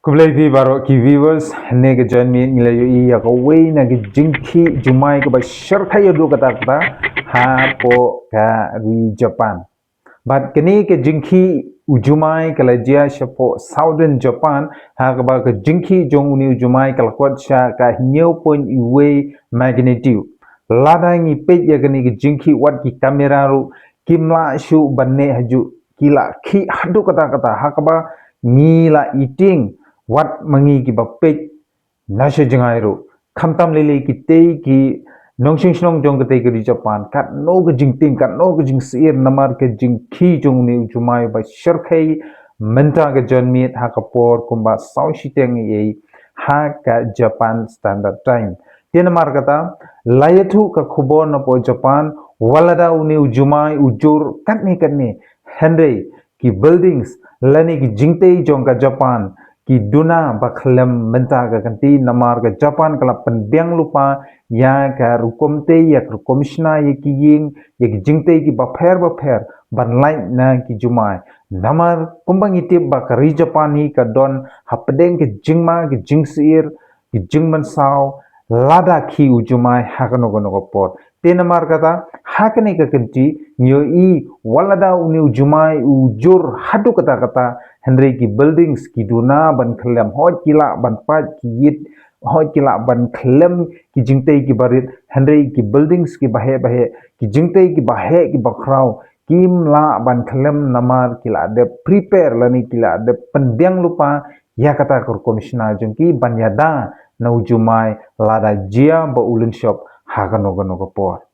Kublai vi baro ki viewers ne ke join me milayo I ya ko wei na ke jingki jumai ko ba sharkha yo do kata kata ha po ka ri Japan. But kini ke jingki ujumai kala jia shapo southern Japan ha ka ba ke jingki jong uni ujumai kala kwat sha ka nyeu pon iwe magnitude. Lada ngi pej ya kini ke jingki wat ki kamera ru kimla shu banne haju kila ki hadu kata kata ha ka ba ngila iting wat mangi ki bapet nashe jangairu khamtam lele ki te ki nongsing snong jong ke te ki Japan kat no ke jingting kat no ke jing sir namar ke jing ki jong ni jumai ba sharkai menta ke jonmit ha ka por kumba sau shiteng ye ha ka Japan standard time tian mar kata layathu ka khubor na po Japan walada uni jumai ujur kat ni henry ki buildings lani ki jingte jong ka Japan ki duna bakhlem menta ka kanti namar ka Japan kala penbiang lupa ya ka rukomte ya ka komishna ya ki ying ya ki jingte ki bapher banlai na ki jumai namar kumbang itip ba ka ri Japan hi ka don hapdeng ki jingma ki jingsir ki jingman sao lada ki ujumai hakano gono por tenamar kata hakane ka kanti nyo I walada uni ujumai ujur hadu kata Henry ki buildings ki duna ban klem hot kila ban pat ki yit hot kila ban klem ki jingte ki barit Henry ki buildings ki bahe ki jingte ki bahe ki bakrau kim la ban klem namar kila de prepare lani kila de penbiang lupa ya kata kur komishna jengki ban yada na ujumai lada jia ba ulun shop hagano por